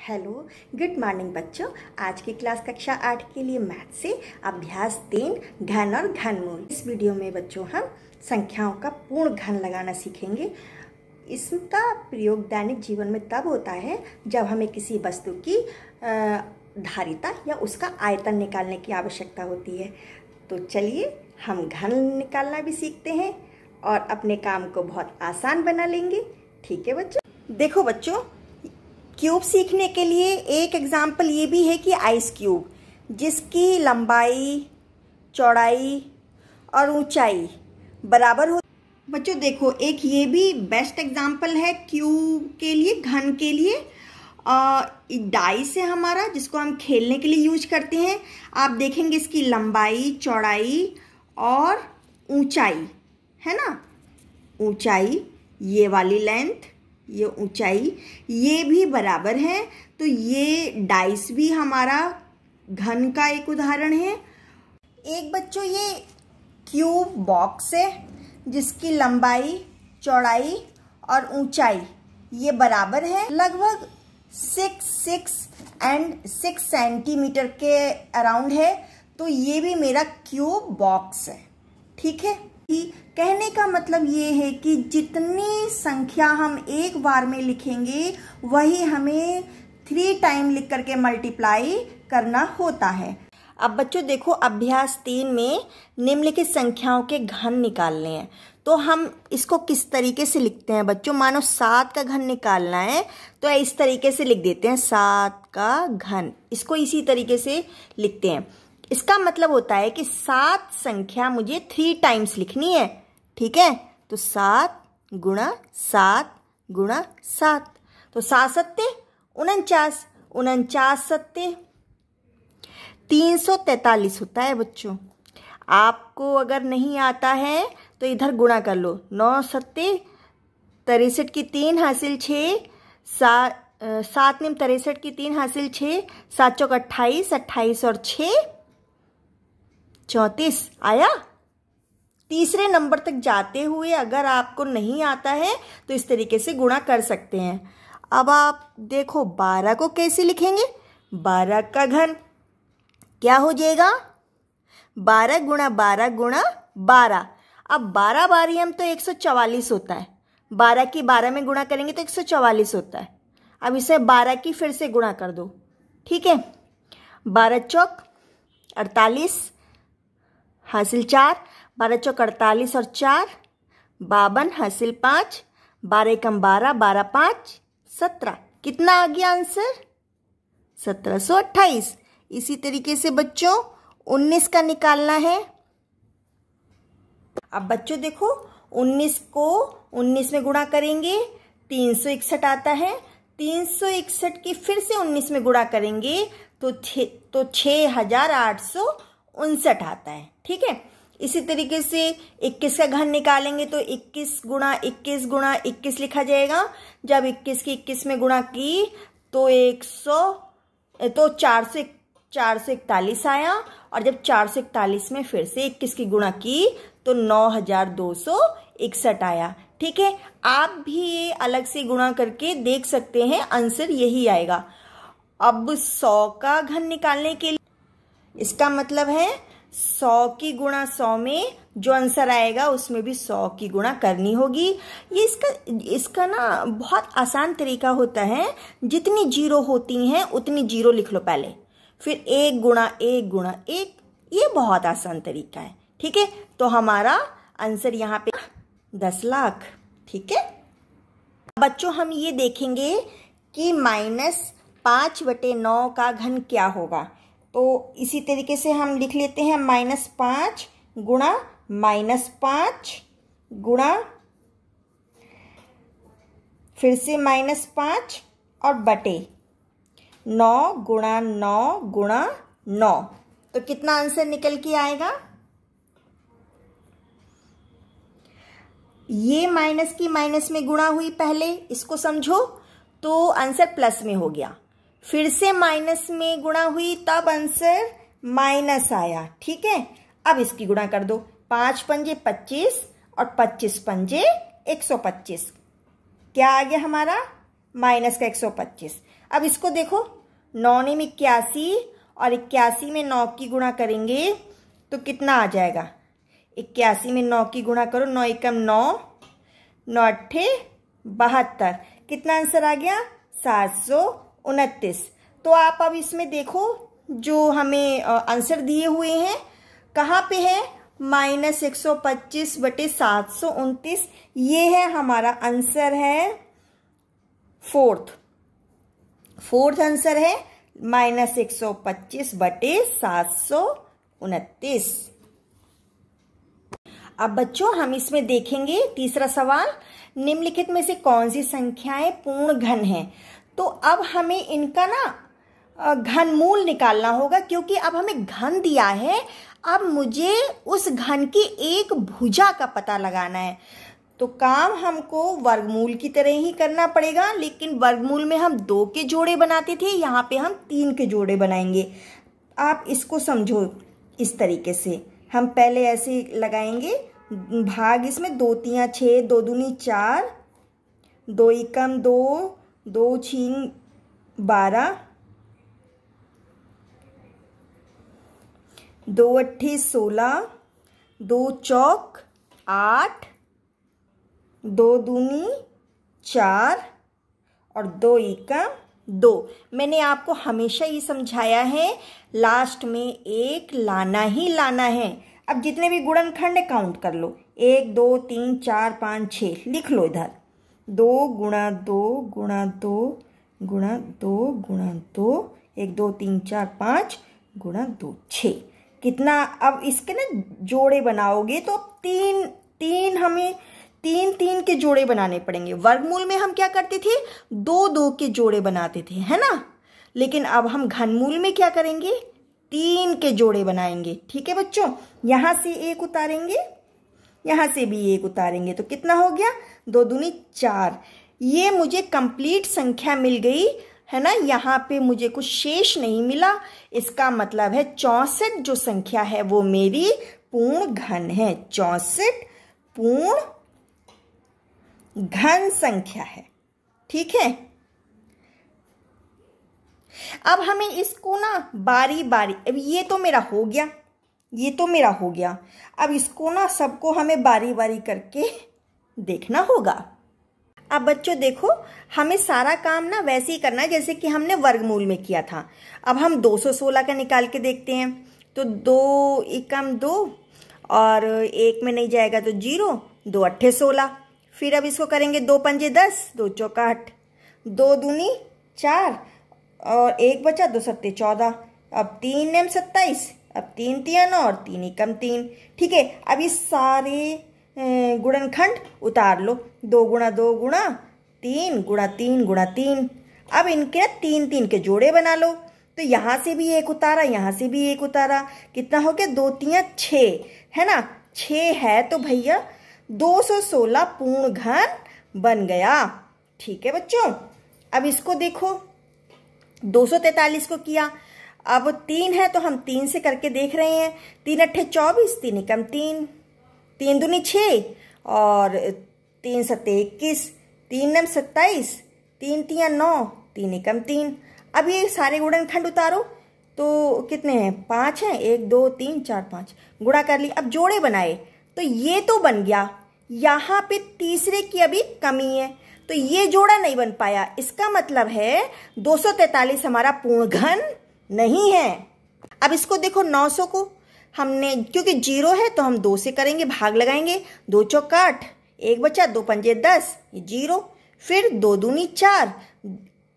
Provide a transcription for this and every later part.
Hello, good morning बच्चों। आज की क्लास कक्षा 8 के लिए मैथ से अभ्यास 3 घन और घनमूल। इस वीडियो में बच्चों हम संख्याओं का पूर्ण घन लगाना सीखेंगे। इसका प्रयोग दैनिक जीवन में तब होता है जब हमें किसी वस्तु की धारिता या उसका आयतन निकालने की आवश्यकता होती है। तो चलिए हम घन निकालना भी सीखते हैं और अपने काम को बहुत आसान बना लेंगे। ठीक है बच्चों। देखो बच्चों, क्यूब सीखने के लिए एक एग्जाम्पल ये भी है कि आइस क्यूब, जिसकी लंबाई, चौड़ाई और ऊंचाई बराबर हो। बच्चों देखो, एक ये भी बेस्ट एग्जाम्पल है क्यूब के लिए, घन के लिए। डाइस है हमारा, जिसको हम खेलने के लिए यूज करते हैं। आप देखेंगे इसकी लंबाई, चौड़ाई और ऊंचाई है ना। ऊंचाई, ये वाली लेंथ, ये ऊंचाई, ये भी बराबर है। तो ये डाइस भी हमारा घन का एक उदाहरण है। एक बच्चों ये क्यूब बॉक्स है, जिसकी लंबाई, चौड़ाई और ऊंचाई ये बराबर है, लगभग 6 सेंटीमीटर के अराउंड है। तो ये भी मेरा क्यूब बॉक्स है। ठीक है। कहने का मतलब ये है कि जितनी संख्या हम एक बार में लिखेंगे वही हमें 3 टाइम लिख करके मल्टीप्लाई करना होता है। अब बच्चों देखो, अभ्यास 3 में निम्नलिखित संख्याओं के घन निकालने हैं। तो हम इसको किस तरीके से लिखते हैं बच्चों? मानो 7 का घन निकालना है तो इस तरीके से लिख देते हैं, 7 का घन। इसको इसी तरीके से लिखते हैं। इसका मतलब होता है कि 7 संख्या मुझे 3 टाइम्स लिखनी है। ठीक है। तो 7 गुणा 7 गुणा 7, तो 7 सत्ते 49, 49 सत्ते 343 होता है बच्चों। आपको अगर नहीं आता है तो इधर गुणा कर लो। 9 सत्ते 63 की 3 हासिल 6, 7 निम 63 की 3 हासिल 6, 7 चौक 28, 28 और 6 34 आया। तीसरे नंबर तक जाते हुए अगर आपको नहीं आता है तो इस तरीके से गुणा कर सकते हैं। अब आप देखो 12 को कैसे लिखेंगे? 12 का घन क्या हो जाएगा? 12 गुणा 12 गुणा 12। अब 12 बारी हम तो 144 होता है। 12 की 12 में गुणा करेंगे तो 144 होता है। अब इसे 12 की फिर से गुणा कर दो। ठीक है। 12 चौक 48 हासिल 4, 12 चौक 48 और 4 52 हासिल 5, 12 एकम 12, 12 5 17। कितना आ गया आंसर? 1728। इसी तरीके से बच्चों 19 का निकालना है। अब बच्चों देखो, 19 को 19 में गुणा करेंगे 361 आता है। 361 की फिर से 19 में गुणा करेंगे तो 6859 आता है। ठीक है। इसी तरीके से 21 का घन निकालेंगे तो 21 गुणा 21 गुणा 21 लिखा जाएगा। जब 21 की 21 में गुणा की तो 441 आया। और जब 441 में फिर से 21 की गुणा की तो 9261 आया। ठीक है। आप भी ये अलग से गुणा करके देख सकते हैं, आंसर यही आएगा। अब 100 का घन निकालने के लिए, इसका मतलब है 100 की गुणा 100 में जो आंसर आएगा उसमें भी 100 की गुणा करनी होगी। ये इसका ना बहुत आसान तरीका होता है। जितनी जीरो होती हैं उतनी जीरो लिख लो पहले, फिर 1 गुणा 1 गुणा 1। ये बहुत आसान तरीका है। ठीक है। तो हमारा आंसर यहाँ पे 10 लाख। ठीक है। बच्चों हम ये देखेंगे कि -5/9 का घन क्या होगा। तो इसी तरीके से हम लिख लेते हैं, -5 गुणा -5 गुणा फिर से -5 और बटे 9 गुणा 9 गुणा 9। तो कितना आंसर निकल के आएगा? ये माइनस की माइनस में गुणा हुई पहले, इसको समझो, तो आंसर प्लस में हो गया। फिर से माइनस में गुणा हुई तब आंसर माइनस आया। ठीक है। अब इसकी गुणा कर दो। 5 पंजे 25 और 25 पंजे 125। क्या आ गया हमारा? माइनस का 125। अब इसको देखो, 9 ने 81 और 81 में 9 की गुणा करेंगे तो कितना आ जाएगा। 81 में 9 की गुणा करो, 9 एकम 9, 9 अट्ठे 72, कितना आंसर आ गया 729। तो आप अब इसमें देखो जो हमें आंसर दिए हुए हैं कहाँ पे है, -125/729, ये है हमारा आंसर है फोर्थ आंसर है -125/729। अब बच्चों हम इसमें देखेंगे तीसरा सवाल, निम्नलिखित में से कौन सी संख्याएं पूर्ण घन हैं। तो अब हमें इनका ना घनमूल निकालना होगा, क्योंकि अब हमें घन दिया है, अब मुझे उस घन की एक भुजा का पता लगाना है। तो काम हमको वर्गमूल की तरह ही करना पड़ेगा, लेकिन वर्गमूल में हम 2 के जोड़े बनाते थे, यहाँ पे हम 3 के जोड़े बनाएंगे। आप इसको समझो इस तरीके से, हम पहले ऐसे लगाएंगे भाग, इसमें 2 3 6, 2 दूनी 4, 2 एकम 2, 2 छीन 12, 2 अट्ठे 16, 2 चौक 8, 2 दूनी 4 और 2 एकम 2। मैंने आपको हमेशा ये समझाया है, लास्ट में 1 लाना ही लाना है। अब जितने भी गुणनखंड काउंट कर लो, 1 2 3 4 5 6, लिख लो इधर, 2 गुणा 2 गुणा 2 गुणा 2 गुणा 2, 1 2 3 4 5 गुणा 2 6, कितना। अब इसके ना जोड़े बनाओगे तो तीन हमें 3 के जोड़े बनाने पड़ेंगे। वर्गमूल में हम क्या करते थे, 2 के जोड़े बनाते थे, है ना। लेकिन अब हम घनमूल में क्या करेंगे, 3 के जोड़े बनाएंगे। ठीक है बच्चों, यहां से 1 उतारेंगे, यहां से भी 1 उतारेंगे, तो कितना हो गया 2 दूनी 4। ये मुझे कंप्लीट संख्या मिल गई, है ना। यहाँ पे मुझे कुछ शेष नहीं मिला, इसका मतलब है 64 जो संख्या है वो मेरी पूर्ण घन है। 64 पूर्ण घन संख्या है। ठीक है, अब हमें इसको ना बारी बारी, अब ये तो मेरा हो गया, ये तो मेरा हो गया, अब इसको ना सबको हमें बारी बारी करके देखना होगा। अब बच्चों देखो, हमें सारा काम ना वैसे ही करना है जैसे कि हमने वर्गमूल में किया था। अब हम 216 का निकाल के देखते हैं, तो 2 एकम 2 और 1 में नहीं जाएगा तो 0, 2 अट्ठे 16। फिर अब इसको करेंगे 2 पंजे 10, 2 चौका 8, 2 दूनी 4 और 1 बचा, 2 सत्ते 14। अब 3 नेम 27, अब 3 तिया 9 और 3 एकम 3। ठीक है, अब इस सारे गुणनखंड उतार लो, 2 गुणा 2 गुणा 3 गुणा 3 गुणा 3। अब इनके 3 के जोड़े बना लो, तो यहाँ से भी 1 उतारा, यहाँ से भी 1 उतारा, कितना हो गया 2 3 6, है ना। 6 है तो भैया 216 पूर्ण घन बन गया। ठीक है बच्चों, अब इसको देखो, 243 को किया, अब 3 है तो हम 3 से करके देख रहे हैं। 3 अट्ठे 24, 3 एकम 3, 3 दूनी 6 और 3 सत्ते 21, 3 नम 27, 3 तिया 9, 3 एकम 3। अब ये सारे गुणनखंड उतारो तो कितने हैं, 5 हैं, 1 2 3 4 5, गुणा कर ली। अब जोड़े बनाए तो ये तो बन गया, यहाँ पे तीसरे की अभी कमी है तो ये जोड़ा नहीं बन पाया। इसका मतलब है 243 हमारा पूर्ण घन नहीं है। अब इसको देखो, 900 को हमने, क्योंकि 0 है तो हम 2 से करेंगे, भाग लगाएंगे, 2 चौका 8, 1 बचा, 2 पंजे 10, 0। फिर 2 दूनी 4,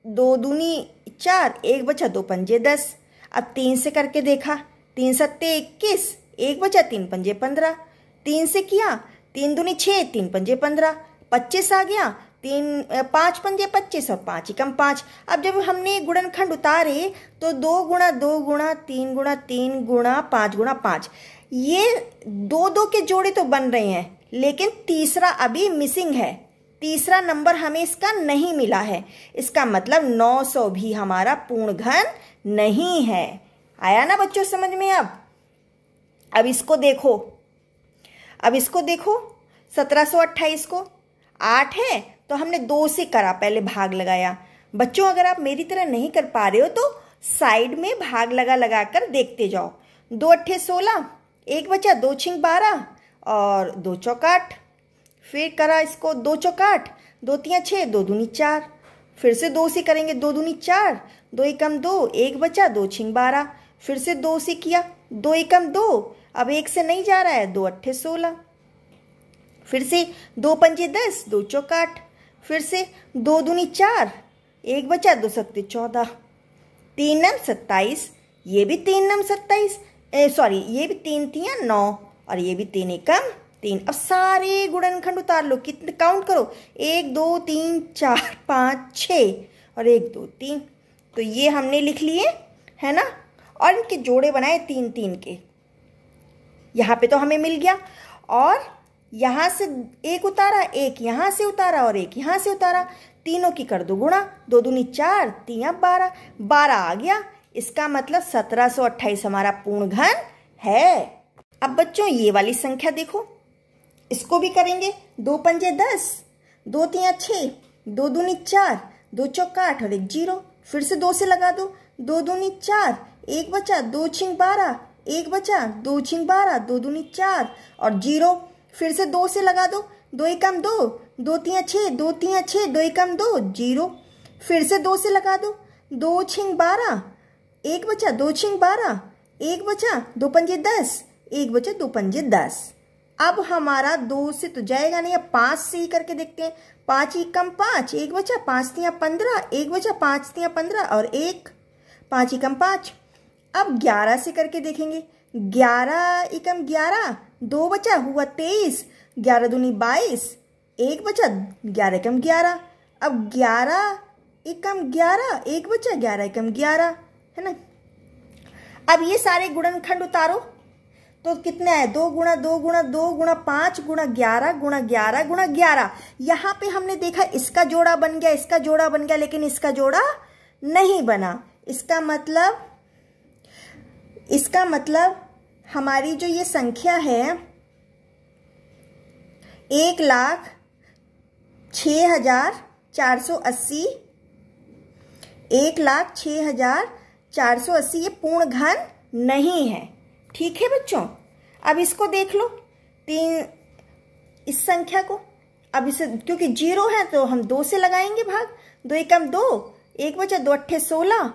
2 दूनी 4, 1 बचा, 2 पंजे 10। अब 3 से करके देखा, 3 सत्ते 21, 1 बचा, 3 पंजे 15। 3 से किया, 3 दूनी 6, 3 पंजे 15, 25 आ गया, 5 पंजे 25 और 5 एकम 5। अब जब हमने गुणनखंड उतारे तो 2 गुणा 2 गुणा 3 गुणा 3 गुणा 5 गुणा 5, ये 2 के जोड़े तो बन रहे हैं, लेकिन तीसरा अभी मिसिंग है। तीसरा नंबर हमें इसका नहीं मिला है, इसका मतलब 900 भी हमारा पूर्ण घन नहीं है। आया ना बच्चों समझ में। अब इसको देखो, अब इसको देखो, 1728 को 8 है तो हमने 2 से करा, पहले भाग लगाया, बच्चों अगर आप मेरी तरह नहीं कर पा रहे हो तो साइड में भाग लगा लगा कर देखते जाओ। 2 अट्ठे 16, 1 बचा, 2 छिंग 12 और 2 चौक 8। फिर करा इसको 2 चौक 8, 2 तियां 6, 2 दूनी 4। फिर से 2 से करेंगे, 2 दूनी 4, 2 एकम 2, 1 बचा, 2 छिंग 12। फिर से 2 से किया, 2 एकम 2, अब 1 से नहीं जा रहा है, 2 अट्ठे 16। फिर से 2 पंजे 10, 2 चौक 8। फिर से 2 दूनी 4, 1 बचा, 2 सत्ते 14, 3 नम 27, ये भी 3 नम 27, सॉरी ये भी 3 तियां 9 और ये भी 3 एकम 3। अब सारे गुणनखंड उतार लो, कितने काउंट करो, 1 2 3 4 5 6 और 1 2 3। तो ये हमने लिख लिए है ना, और इनके जोड़े बनाए 3 3 के। यहाँ पे तो हमें मिल गया, और यहाँ से एक उतारा, एक यहाँ से उतारा और एक यहाँ से उतारा, तीनों की कर दो गुणा, 2 दूनी 4, 3 12, 12 आ गया। इसका मतलब 1728 हमारा पूर्ण घन है। अब बच्चों ये वाली संख्या देखो, इसको भी करेंगे। 2 पंजे 10, 2 तियां 6, 2 दूनी 4, 2 चौक 8 और 1 0। फिर से 2 से लगा दो, 2 दूनी 4, 1 बचा, 2 छिंग 12, 1 बचा, 2 छिंग 12, 2 दूनी 4 और 0। फिर से 2 से लगा दो, 2 एकम 2, 2 तियां 6, 2 तियां 6, 2 एकम 2 0। फिर से 2 से लगा दो, 2 छिंग 12, 1 बचा, 2 छिंग 12, 1 बचा, 2 पंजे 10, 1 बचा, 2 पंजे 10। अब हमारा 2 से तो जाएगा नहीं, अब 5 से ही करके देखते हैं। 5 एकम 5, 1 बचा, 5 तियां 15, 1 बचा, 5 तियां 15 और 1, 5 एकम 5। अब 11 से करके देखेंगे। 11 एकम 11, 2 बचा, हुआ 23, 11 दूनी 22, 1 बचा, 11 एकम 11। अब 11 एकम 11, 1 बचा, 11 एकम 11 है ना। अब ये सारे गुणनखंड उतारो तो कितने आए, 2 गुणा 2 गुणा 2 गुणा 5 गुणा 11 गुणा 11 गुणा 11। यहाँ पे हमने देखा इसका जोड़ा बन गया, इसका जोड़ा बन गया, लेकिन इसका जोड़ा नहीं बना। इसका मतलब हमारी जो ये संख्या है 1,06,480, 1,06,480 ये पूर्ण घन नहीं है। ठीक है बच्चों, अब इसको देख लो, इस संख्या को। अब इसे क्योंकि 0 है तो हम 2 से लगाएंगे भाग। 2 एकम 2, 1 बचा, 2 अट्ठे 16,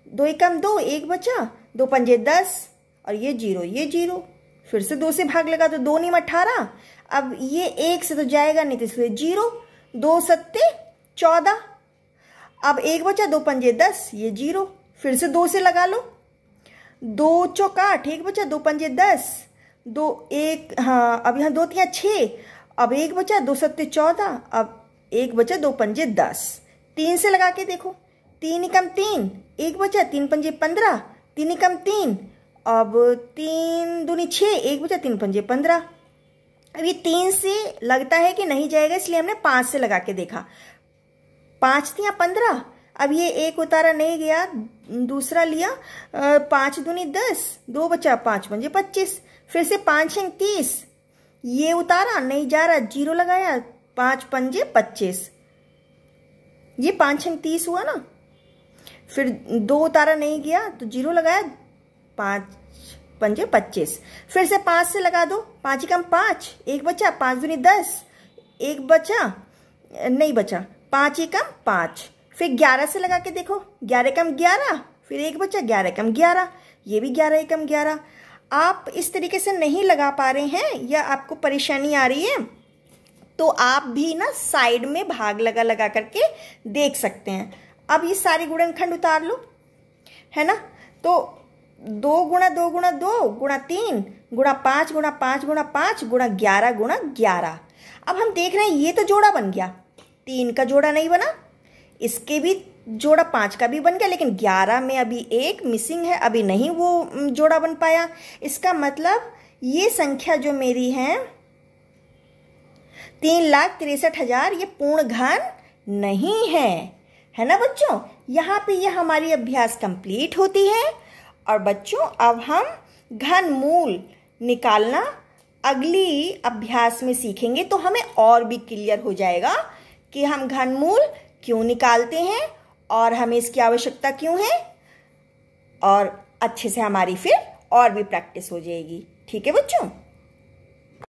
2 एकम 2, 1 बचा, 2 पंजे 10 और ये 0 ये 0। फिर से 2 से भाग लगा तो 2 नीम 18। अब ये 1 से तो जाएगा नहीं तो इसलिए 0, 2 सत्ते 14। अब 1 बचा, 2 पंजे 10, ये 0। फिर से 2 से लगा लो, 2 चौक 8, 1 बचा, 2 पंजे 10, 2 1 हाँ, अब यहाँ 2 तियां 6, अब 1 बचा, 2 सत्ते 14, अब 1 बचा, 2 पंजे 10। 3 से लगा के देखो, 3 एकम 3, 1 बचा, 3 पंजे 15, 3 एकम 3, अब 3 दूनी 6, 1 बचा, 3 पंजे 15। अब ये 3 से लगता है कि नहीं जाएगा, इसलिए हमने 5 से लगा के देखा। 5 तियां 15, अब ये 1 उतारा नहीं गया, दूसरा लिया, 5 दूनी 10, 2 बचा, 5 पंजे 25। फिर से 5 छिंग 30, ये उतारा नहीं जा रहा, 0 लगाया, 5 पंजे 25, ये 5 छिंग 30 हुआ ना। फिर 2 उतारा नहीं गया तो 0 लगाया, 5 पंजे 25। फिर से 5 से लगा दो, 5 एकम 5, 1 बचा, 5 दूनी 10, 1 बचा, नहीं बचा, 5 एकम 5। फिर 11 से लगा के देखो, 11 एकम 11, फिर 1 बचा, 11 एकम 11, ये भी 11 एकम 11। आप इस तरीके से नहीं लगा पा रहे हैं या आपको परेशानी आ रही है तो आप भी ना साइड में भाग लगा लगा करके देख सकते हैं। अब ये सारे गुणनखंड उतार लो, है ना। तो 2 गुणा 2 गुणा 2 गुणा 3 गुणा 5 गुणा 5 गुणा 5 गुणा 11 गुणा 11। अब हम देख रहे हैं ये तो जोड़ा बन गया, 3 का जोड़ा नहीं बना, इसके भी जोड़ा 5 का भी बन गया, लेकिन 11 में अभी 1 मिसिंग है, अभी नहीं वो जोड़ा बन पाया। इसका मतलब ये संख्या जो मेरी है 3,63,000 ये पूर्ण घन नहीं है ना बच्चों। यहाँ पे ये हमारी अभ्यास कंप्लीट होती है। और बच्चों अब हम घन मूल निकालना अगली अभ्यास में सीखेंगे, तो हमें और भी क्लियर हो जाएगा कि हम घन मूल क्यों निकालते हैं और हमें इसकी आवश्यकता क्यों है, और अच्छे से हमारी फिर और भी प्रैक्टिस हो जाएगी। ठीक है बच्चों।